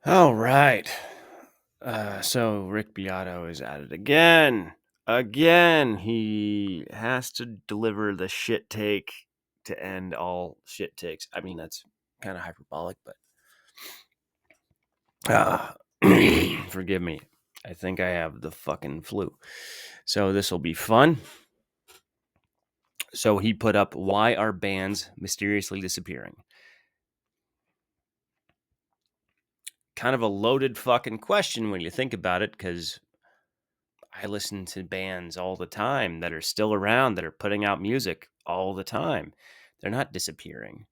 All right. So Rick Beato is at it again. Again, he has to deliver the shit take to end all shit takes. I mean, that's kind of hyperbolic, but forgive me. I think I have the fucking flu. So this will be fun. So he put up, why are bands mysteriously disappearing? Kind of a loaded fucking question when you think about it, because I listen to bands all the time that are still around, that are putting out music all the time. They're not disappearing.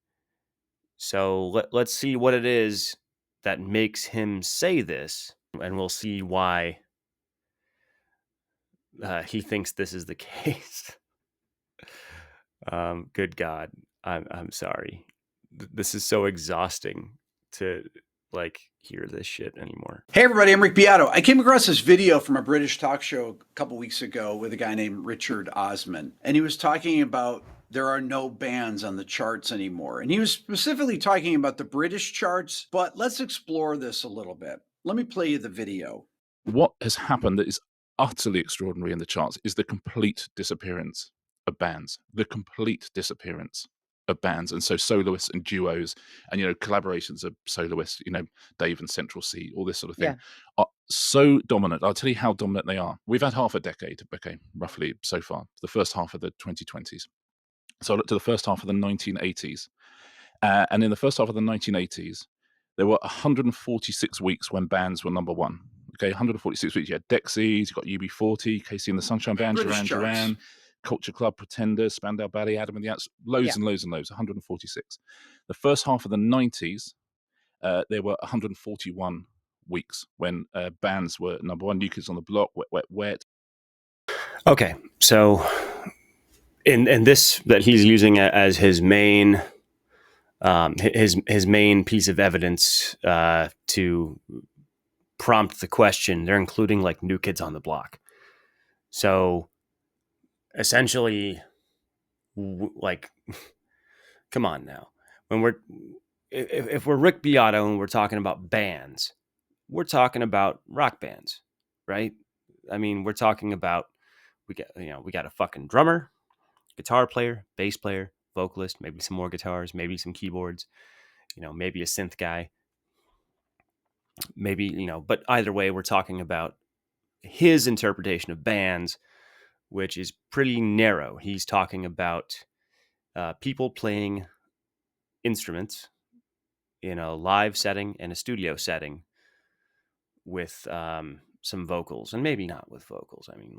So let's see what it is that makes him say this, and we'll see why he thinks this is the case. Good God, I'm sorry. This is so exhausting to hear this shit anymore. Hey everybody, I'm Rick Beato. I came across this video from a British talk show a couple weeks ago with a guy named Richard Osman, and he was talking about there are no bands on the charts anymore. And he was specifically talking about the British charts, but let's explore this a little bit. Let me play you the video. What has happened that is utterly extraordinary in the charts is the complete disappearance of bands, the complete disappearance of bands. And so soloists and duos and, collaborations of soloists, Dave and Central C, all this sort of thing are so dominant. I'll tell you how dominant they are. We've had half a decade, okay, roughly so far, the first half of the 2020s. So I looked at the first half of the 1980s. And in the first half of the 1980s, there were 146 weeks when bands were number one. Okay, 146 weeks. You had Dexys, you got UB40, Casey and the Sunshine Band, Duran, Culture Club, Pretenders, Spandau Ballet, Adam and the Ants, loads and loads and loads, 146. The first half of the 90s, there were 141 weeks when bands were number one. New Kids on the Block, Wet, Wet, Wet. Okay, so in this that he's using as his main his main piece of evidence to prompt the question, they're including like New Kids on the Block. So essentially, come on now. When if we're Rick Beato and we're talking about bands, we're talking about rock bands, right? I mean, we're talking about we got a fucking drummer, guitar player, bass player, vocalist, maybe some more guitars, maybe some keyboards, maybe a synth guy, maybe, but either way, we're talking about his interpretation of bands, which is pretty narrow. He's talking about people playing instruments in a live setting and a studio setting with some vocals, and maybe not with vocals. I mean,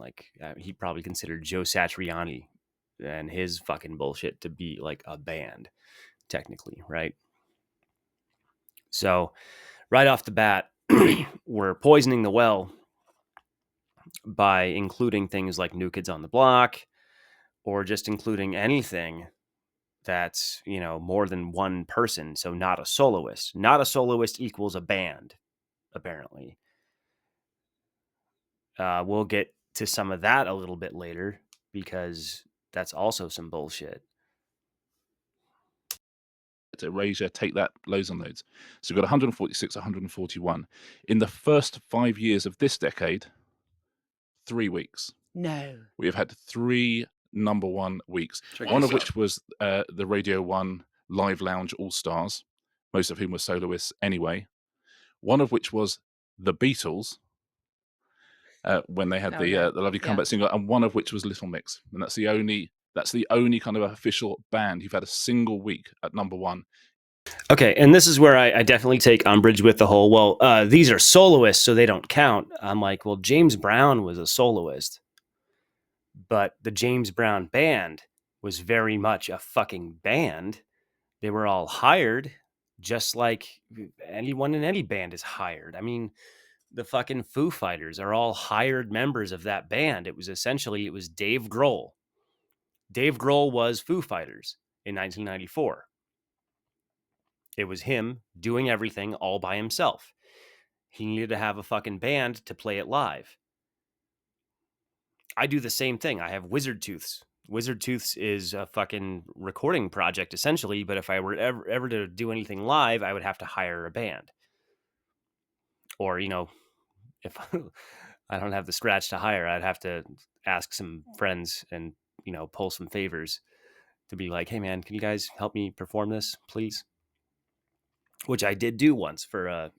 he probably considered Joe Satriani and his fucking bullshit to be like a band, technically, right? So right off the bat, we're poisoning the well by including things like New Kids on the Block, or just including anything that's, more than one person. So not a soloist. Not a soloist equals a band, apparently. We'll get to some of that a little bit later, because that's also some bullshit. Erasure, take that, loads and loads. So we've got 146, 141. In the first 5 years of this decade, 3 weeks. No. We have had 3 number one weeks, one of which was the Radio 1 Live Lounge All-Stars, most of whom were soloists anyway. One of which was the Beatles, when they had the lovely comeback single, and one of which was Little Mix. And that's the only kind of official band who've had a single week at number one. Okay, and this is where I definitely take umbrage with the whole, well, these are soloists, so they don't count. I'm like, well, James Brown was a soloist, but the James Brown band was very much a fucking band. They were all hired, just like anyone in any band is hired. I mean, the fucking Foo Fighters are all hired members of that band. It was Dave Grohl. Dave Grohl was Foo Fighters in 1994. It was him doing everything all by himself. He needed to have a fucking band to play it live. I do the same thing. I have Wizard Tooths. Wizard Tooths is a fucking recording project, essentially, but if I were ever to do anything live, I would have to hire a band. or if I don't have the scratch to hire, I'd have to ask some friends and pull some favors to be like, hey man, can you guys help me perform this, please? Which I did do once for a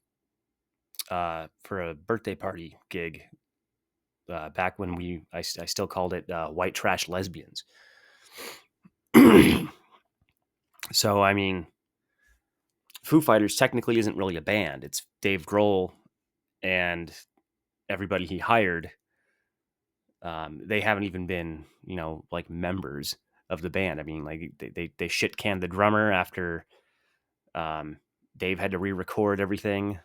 birthday party gig back when I still called it white trash lesbians. So I mean, Foo Fighters technically isn't really a band. It's Dave Grohl and everybody he hired. They haven't even been like members of the band. I mean, like they shit canned the drummer after Dave had to re-record everything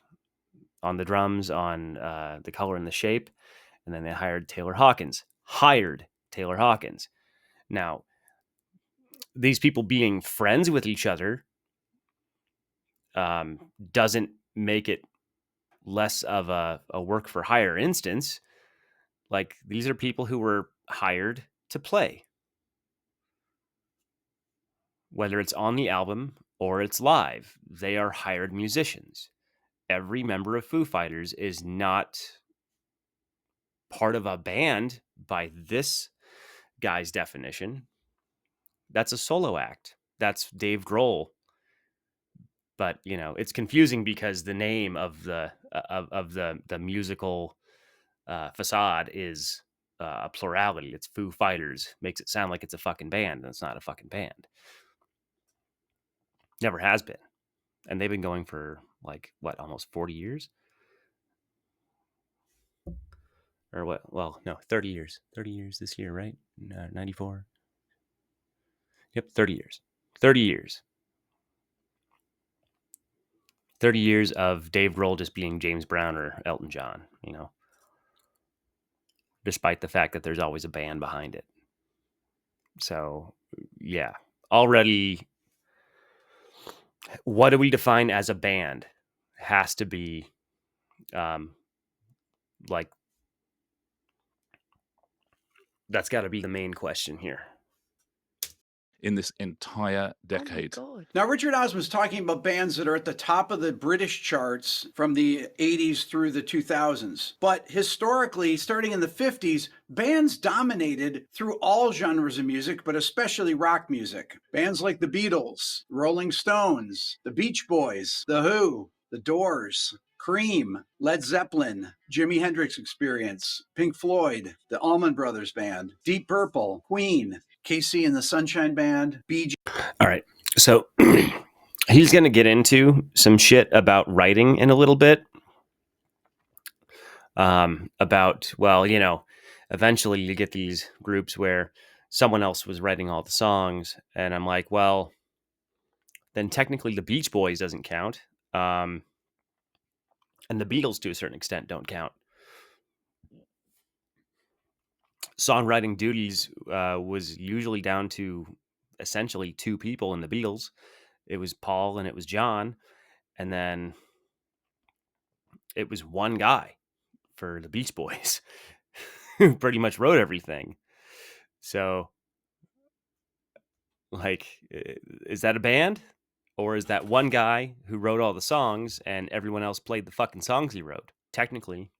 on the drums on The Color and the Shape, and then they hired Taylor Hawkins. Now, these people being friends with each other doesn't make it less of a work for hire instance. Like, these are people who were hired to play, whether it's on the album or it's live. They are hired musicians. Every member of Foo Fighters is not part of a band by this guy's definition. That's a solo act. That's Dave Grohl. But it's confusing because the name of the musical facade is a plurality. It's Foo Fighters. Makes it sound like it's a fucking band, and it's not a fucking band. Never has been. And they've been going for almost 40 years? Or what? Well, no, 30 years. 30 years this year, right? 94. Yep, 30 years. 30 years. 30 years of Dave Grohl just being James Brown or Elton John, despite the fact that there's always a band behind it. So, yeah. Already, what do we define as a band? Has to be that's got to be the main question here. In this entire decade. Oh my God. Now, Richard Osman's talking about bands that are at the top of the British charts from the 80s through the 2000s. But historically, starting in the 50s, bands dominated through all genres of music, but especially rock music. Bands like the Beatles, Rolling Stones, the Beach Boys, The Who, The Doors, Cream, Led Zeppelin, Jimi Hendrix Experience, Pink Floyd, the Allman Brothers Band, Deep Purple, Queen, KC and the Sunshine Band, Bee Gees. All right. So he's going to get into some shit about writing in a little bit. About, eventually you get these groups where someone else was writing all the songs. And I'm like, well, then technically the Beach Boys doesn't count. And the Beatles, to a certain extent, don't count. Songwriting duties was usually down to essentially two people in the Beatles. It was Paul and it was John. And then it was one guy for the Beach Boys who pretty much wrote everything. So, is that a band? Or is that one guy who wrote all the songs and everyone else played the fucking songs he wrote? Technically,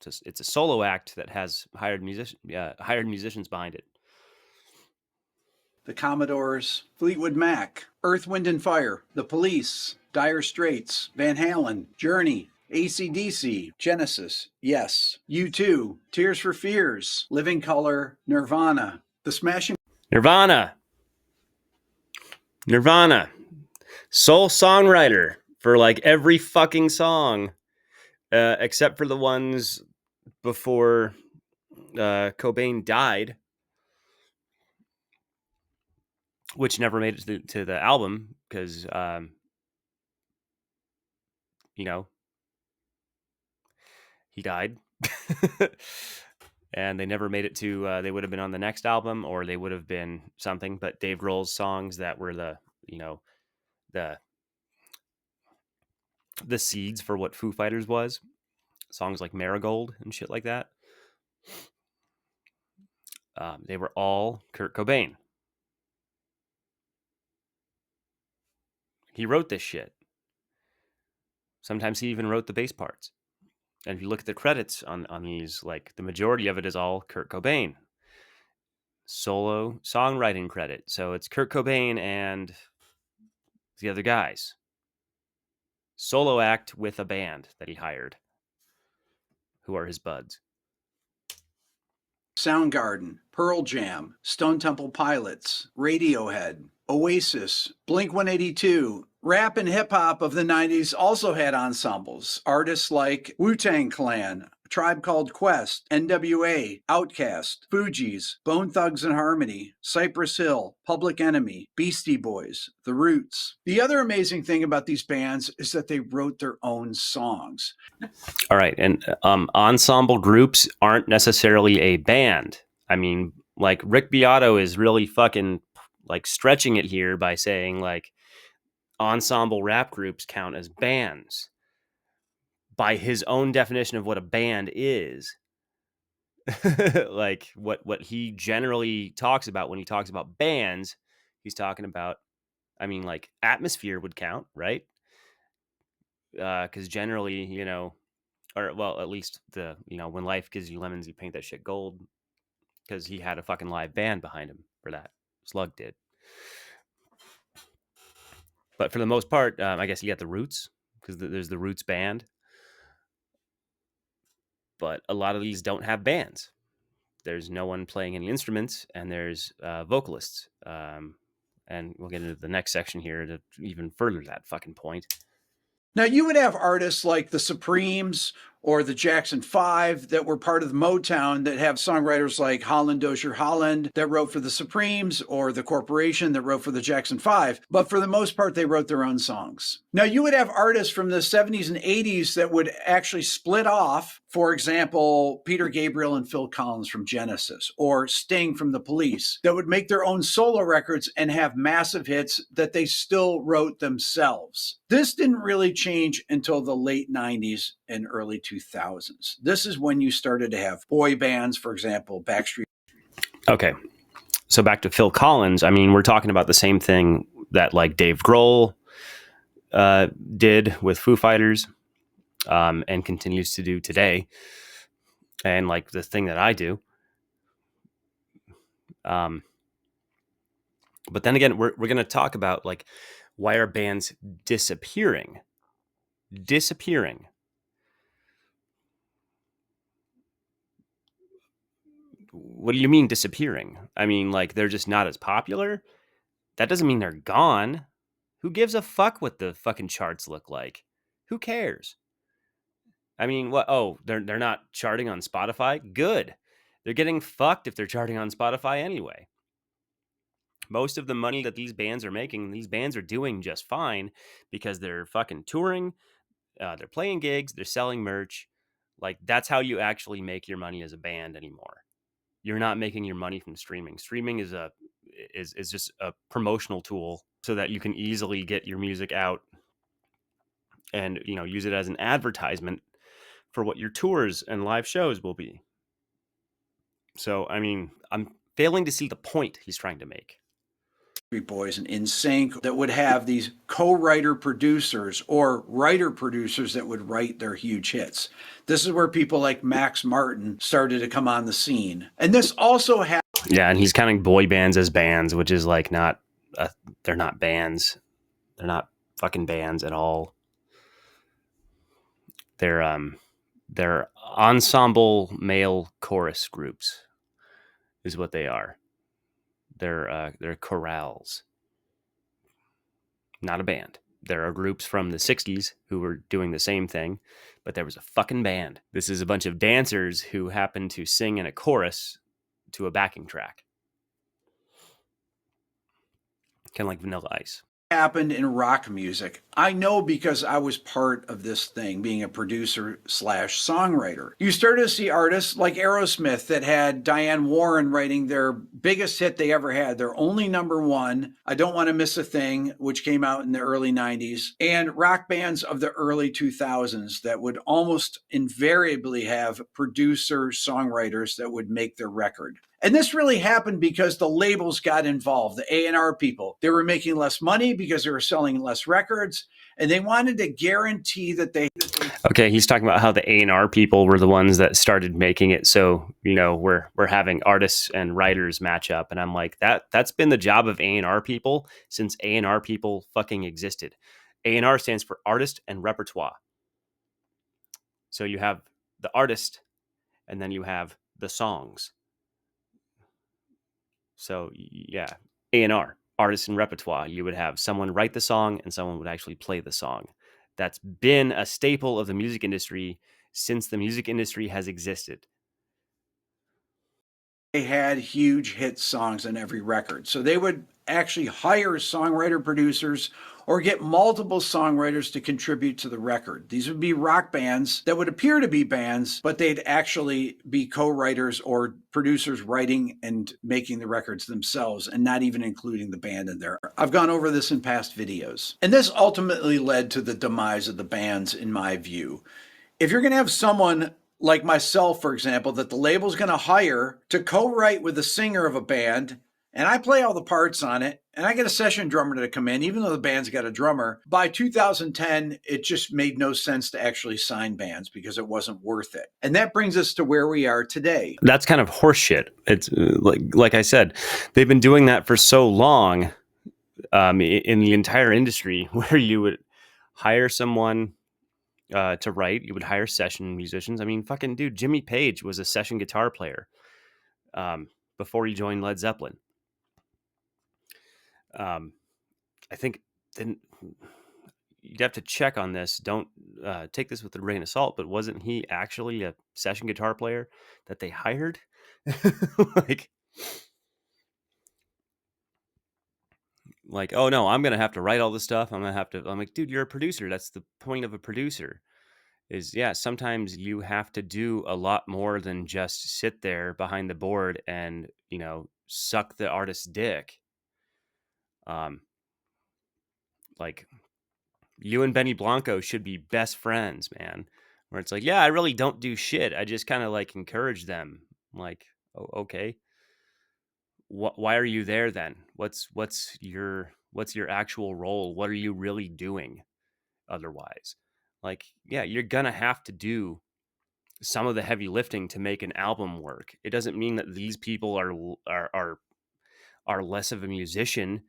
it's a solo act that has hired musicians behind it. The Commodores, Fleetwood Mac, Earth, Wind and Fire, The Police, Dire Straits, Van Halen, Journey, AC/DC, Genesis, Yes, U2, Tears for Fears, Living Colour, Nirvana, The Smashing Nirvana. Sole songwriter for every fucking song, except for the ones before Cobain died, which never made it to the album because, he died. And they never made it to, they would have been on the next album or they would have been something. But Dave Grohl's songs that were the seeds for what Foo Fighters was, songs like Marigold and shit like that, they were all Kurt Cobain. He wrote this shit. Sometimes he even wrote the bass parts. And if you look at the credits on these, like the majority of it is all Kurt Cobain. Solo songwriting credit. So it's Kurt Cobain and the other guys. Solo act with a band that he hired, who are his buds. Soundgarden, Pearl Jam, Stone Temple Pilots, Radiohead, Oasis, Blink 182, rap and hip hop of the 90s also had ensembles. Artists like Wu-Tang Clan, Tribe Called Quest, NWA, Outkast, Fugees, Bone Thugs and Harmony, Cypress Hill, Public Enemy, Beastie Boys, The Roots. The other amazing thing about these bands is that they wrote their own songs. All right. And ensemble groups aren't necessarily a band. I mean, like Rick Beato is really fucking like stretching it here by saying like ensemble rap groups count as bands by his own definition of what a band is. Like what he generally talks about when he talks about bands, he's talking about, I mean, like Atmosphere would count, right? Because generally, you know, or well, at least the, you know, When Life Gives You Lemons, You Paint That Shit Gold, because he had a fucking live band behind him for that. Slug did. But for the most part, I guess you got the Roots, because there's the Roots band. But a lot of these don't have bands. There's no one playing any instruments, and there's vocalists. And we'll get into the next section here to even further that fucking point. Now, you would have artists like the Supremes or the Jackson 5 that were part of Motown that have songwriters like Holland Dozier Holland that wrote for the Supremes, or the Corporation that wrote for the Jackson 5. But for the most part, they wrote their own songs. Now, you would have artists from the 70s and 80s that would actually split off. For example, Peter Gabriel and Phil Collins from Genesis, or Sting from the Police, that would make their own solo records and have massive hits that they still wrote themselves. This didn't really change until the late 90s and early 2000s. This is when you started to have boy bands, for example, Backstreet. Okay. So back to Phil Collins. I mean, we're talking about the same thing that like Dave Grohl did with Foo Fighters, and continues to do today. And like the thing that I do. But then again, we're going to talk about like, why are bands disappearing? Disappearing. What do you mean disappearing? I mean, like they're just not as popular? That doesn't mean they're gone. Who gives a fuck what the fucking charts look like? Who cares? I mean, what? Oh, they're not charting on Spotify? Good. They're getting fucked if they're charting on Spotify anyway. Most of the money that these bands are making, these bands are doing just fine because they're fucking touring, they're playing gigs, they're selling merch. Like that's how you actually make your money as a band anymore. You're not making your money from streaming. Streaming is just a promotional tool so that you can easily get your music out and, you know, use it as an advertisement for what your tours and live shows will be. So, I mean, I'm failing to see the point he's trying to make. Boys and NSYNC that would have these co-writer producers or writer producers that would write their huge hits. This is where people like Max Martin started to come on the scene. And this also had... Yeah, and he's counting boy bands as bands, which is like not, they're not bands. They're not fucking bands at all. They're ensemble male chorus groups is what they are. They're chorales. Not a band. There are groups from the 60s who were doing the same thing, but there was a fucking band. This is a bunch of dancers who happen to sing in a chorus to a backing track. Kind of like Vanilla Ice. Happened in rock music. I know because I was part of this thing, being a producer slash songwriter. You started to see artists like Aerosmith that had Diane Warren writing their biggest hit they ever had, their only number one, I Don't Want to Miss a Thing, which came out in the early 90s, and rock bands of the early 2000s that would almost invariably have producer songwriters that would make their record. And this really happened because the labels got involved, the A&R people. They were making less money because they were selling less records, and they wanted to guarantee that they. Okay, he's talking about how the A&R people were the ones that started making it so, we're having artists and writers match up, and I'm like, that's been the job of A&R people since A&R people fucking existed. A&R stands for artist and repertoire. So you have the artist and then you have the songs. So yeah, A&R, artist and repertoire. You would have someone write the song and someone would actually play the song. That's been a staple of the music industry since the music industry has existed. They had huge hit songs on every record. So they would actually hire songwriter producers or get multiple songwriters to contribute to the record. These would be rock bands that would appear to be bands, but they'd actually be co-writers or producers writing and making the records themselves and not even including the band in there. I've gone over this in past videos. And this ultimately led to the demise of the bands, in my view. If you're going to have someone like myself, for example, that the label's going to hire to co-write with the singer of a band, and I play all the parts on it, and I get a session drummer to come in, even though the band's got a drummer. By 2010, it just made no sense to actually sign bands because it wasn't worth it. And that brings us to where we are today. That's kind of horseshit. It's like I said, they've been doing that for so long in the entire industry, where you would hire someone to write. You would hire session musicians. I mean, fucking dude, Jimmy Page was a session guitar player before he joined Led Zeppelin. I think then you'd have to check on this. Don't take this with a grain of salt, but wasn't he actually a session guitar player that they hired? like, oh no, I'm gonna have to write all this stuff. I'm like, dude, you're a producer. That's the point of a producer. Is yeah, sometimes you have to do a lot more than just sit there behind the board and suck the artist's dick. Like you and Benny Blanco should be best friends, man. Where it's like, yeah, I really don't do shit. I just kind of like encourage them. I'm like, oh, okay. Why are you there then? What's your actual role? What are you really doing otherwise? Like, yeah, you're gonna have to do some of the heavy lifting to make an album work. It doesn't mean that these people are less of a musician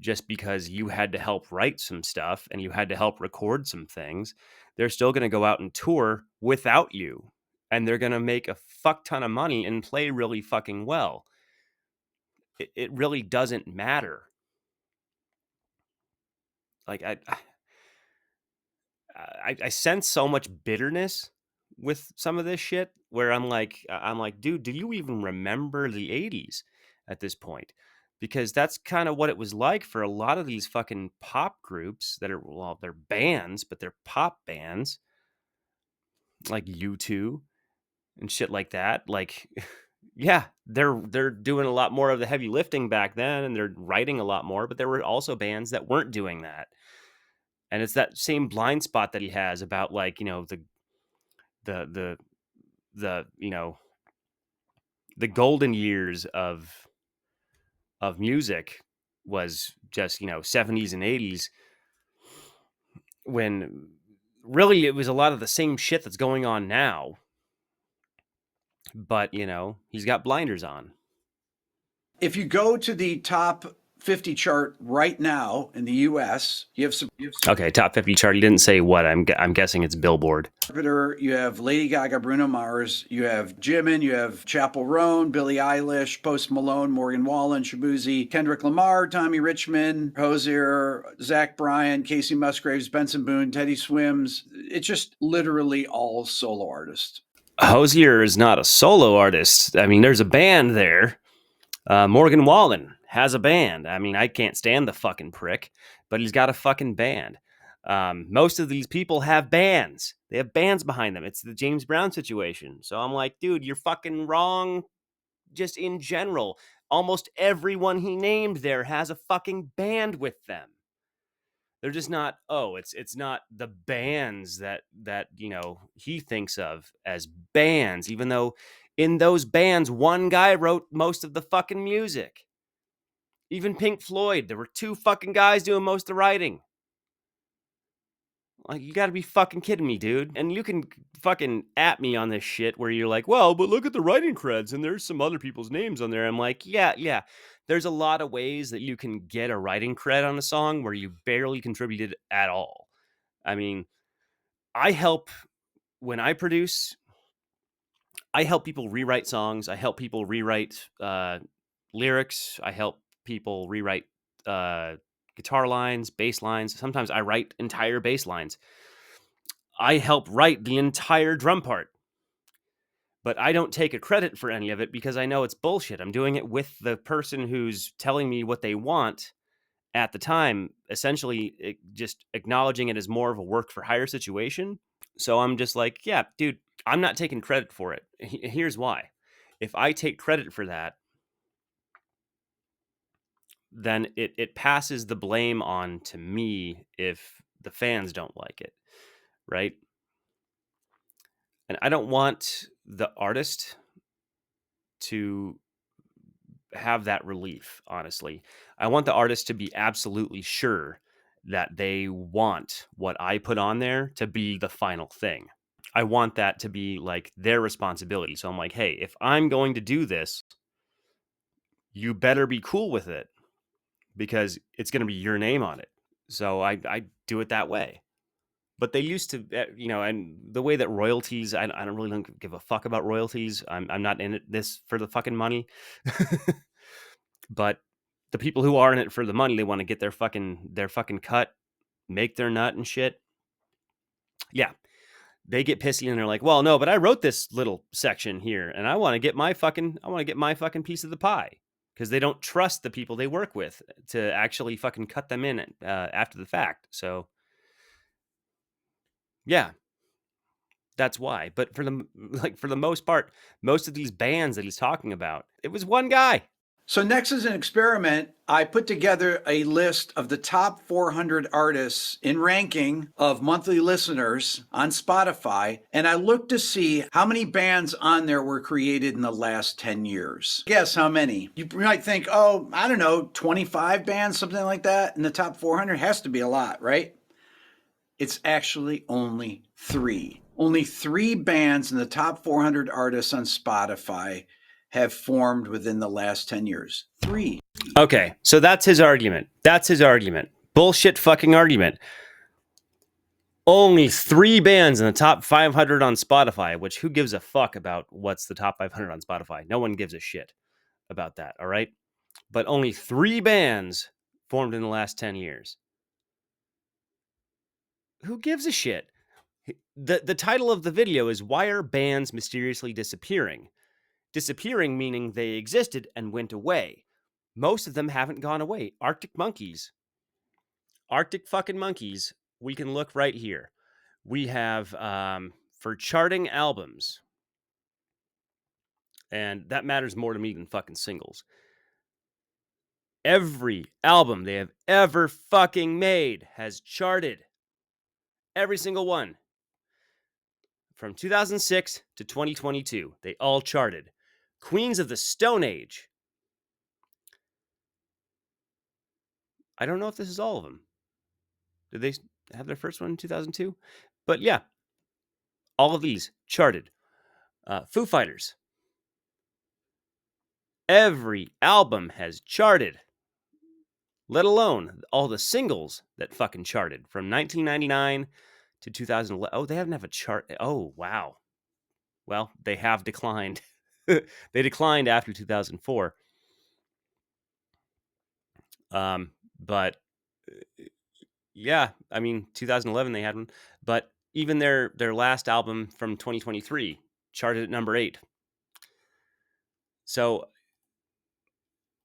just because you had to help write some stuff and you had to help record some things. They're still going to go out and tour without you, and they're going to make a fuck ton of money and play really fucking well. It really doesn't matter. Like I sense so much bitterness with some of this shit where I'm like, dude, do you even remember the 80s at this point? Because that's kind of what it was like for a lot of these fucking pop groups that are, well, they're bands, but they're pop bands like U2 and shit like that. Like, yeah, they're doing a lot more of the heavy lifting back then, and they're writing a lot more, but there were also bands that weren't doing that. And it's that same blind spot that he has about, like, the the golden years of music was just 70s and 80s, when really it was a lot of the same shit that's going on now, but he's got blinders on. If you go to the top 50 chart right now in the US, you have some. Okay, top 50 chart. He didn't say what. I'm guessing it's Billboard. You have Lady Gaga, Bruno Mars, you have Jimin, you have Chappell Roan, Billie Eilish, Post Malone, Morgan Wallen, Shabuzi, Kendrick Lamar, Tommy Richmond, Hozier, Zach Bryan, Casey Musgraves, Benson Boone, Teddy Swims. It's just literally all solo artists. Hozier is not a solo artist. I mean, there's a band there. Morgan Wallen has a band. I mean, I can't stand the fucking prick, but he's got a fucking band. Most of these people have bands. They have bands behind them. It's the James Brown situation. So I'm like, dude, you're fucking wrong. Just in general, almost everyone he named there has a fucking band with them. They're just not. Oh, it's not the bands that he thinks of as bands, even though In those bands, one guy wrote most of the fucking music. Even Pink Floyd, there were 2 fucking guys doing most of the writing. Like, you gotta be fucking kidding me, dude. And you can fucking at me on this shit where you're like, well, but look at the writing creds and there's some other people's names on there. I'm like, yeah. There's a lot of ways that you can get a writing cred on a song where you barely contributed at all. I mean, when I produce, I help people rewrite songs. I help people rewrite lyrics. I help people rewrite guitar lines, bass lines. Sometimes I write entire bass lines. I help write the entire drum part. But I don't take a credit for any of it because I know it's bullshit. I'm doing it with the person who's telling me what they want at the time, essentially just acknowledging it as more of a work for hire situation. So I'm just like, yeah, dude, I'm not taking credit for it. Here's why. If I take credit for that, then it passes the blame on to me if the fans don't like it, right? And I don't want the artist to have that relief, honestly. I want the artist to be absolutely sure that they want what I put on there to be the final thing. I want that to be like their responsibility. So I'm like, hey, if I'm going to do this, you better be cool with it because it's going to be your name on it. So I do it that way. But they used to, and the way that royalties, I don't really don't give a fuck about royalties. I'm not in this for the fucking money. But the people who are in it for the money, they want to get their fucking cut, make their nut and shit. Yeah. They get pissy and they're like, well, no, but I wrote this little section here and I want to get my fucking piece of the pie. Because they don't trust the people they work with to actually fucking cut them in after the fact. So, yeah, that's why. But for the most part, most of these bands that he's talking about, it was one guy. So next, as an experiment, I put together a list of the top 400 artists in ranking of monthly listeners on Spotify, and I looked to see how many bands on there were created in the last 10 years. Guess how many? You might think, oh, I don't know, 25 bands, something like that, in the top 400 has to be a lot, right? It's actually only 3. Only 3 bands in the top 400 artists on Spotify have formed within the last 10 years. 3. Okay, so that's his argument. Bullshit fucking argument. Only 3 bands in the top 500 on Spotify, which who gives a fuck about what's the top 500 on Spotify? No one gives a shit about that, all right? But only 3 bands formed in the last 10 years. Who gives a shit? The title of the video is Why Are Bands Mysteriously Disappearing? Disappearing meaning they existed and went away. Most of them haven't gone away. Arctic fucking monkeys, we can look right here. We have, for charting albums, and that matters more to me than fucking singles. Every album they have ever fucking made has charted. Every single one. From 2006 to 2022, they all charted. Queens of the Stone Age. I don't know if this is all of them. Did they have their first one in 2002? But yeah, all of these charted. Foo Fighters. Every album has charted, let alone all the singles that fucking charted from 1999 to 2011. Oh, they haven't have a chart. Oh, wow. Well, they have declined. They declined after 2004. But yeah, I mean, 2011 they had one, but even their last album from 2023 charted at number 8. So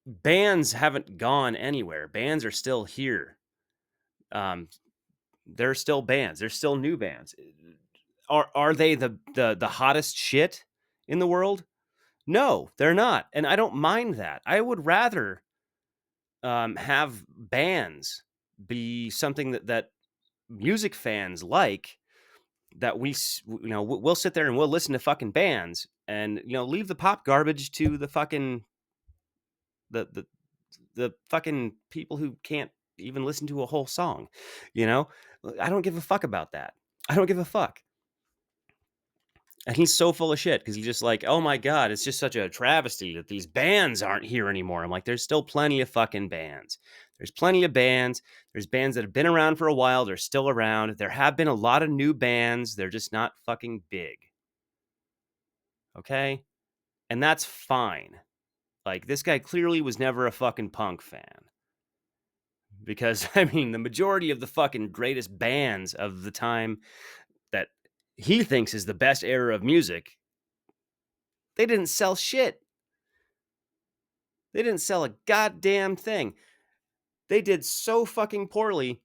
bands haven't gone anywhere. Bands are still here. They're still bands. They're still new bands. Are they the hottest shit in the world? No, they're not, and I don't mind that. I would rather have bands be something that music fans like that we'll sit there and we'll listen to fucking bands and leave the pop garbage to the fucking the fucking people who can't even listen to a whole song. I don't give a fuck about that. I don't give a fuck. And he's so full of shit because he's just like, oh my God, it's just such a travesty that these bands aren't here anymore. I'm like, there's still plenty of fucking bands. There's plenty of bands. There's bands that have been around for a while. They're still around. There have been a lot of new bands. They're just not fucking big. Okay? And that's fine. Like, this guy clearly was never a fucking punk fan. Because, I mean, the majority of the fucking greatest bands of the time that he thinks is the best era of music, they didn't sell shit. They didn't sell a goddamn thing. They did so fucking poorly,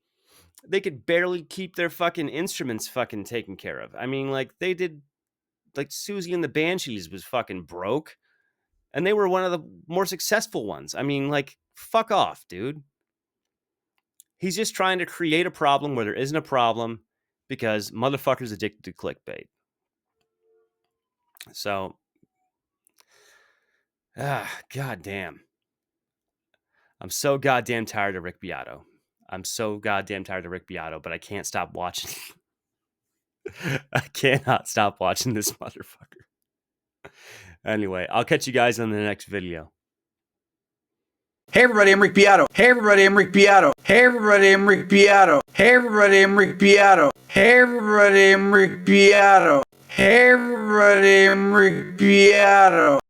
they could barely keep their fucking instruments fucking taken care of. I mean, like, they did, like, Susie and the Banshees was fucking broke, and they were one of the more successful ones. I mean, like, fuck off, dude. He's just trying to create a problem where there isn't a problem because motherfuckers addicted to clickbait. So, goddamn. I'm so goddamn tired of Rick Beato. I'm so goddamn tired of Rick Beato, but I can't stop watching. I cannot stop watching this motherfucker. Anyway, I'll catch you guys on the next video. Hey everybody, I'm Rick Beato. Hey everybody, I'm Rick Beato. Hey everybody, I'm Rick Beato. Hey everybody, I'm Rick Beato. Hey everybody, I'm Rick Beato. Hey everybody, I'm Rick Beato.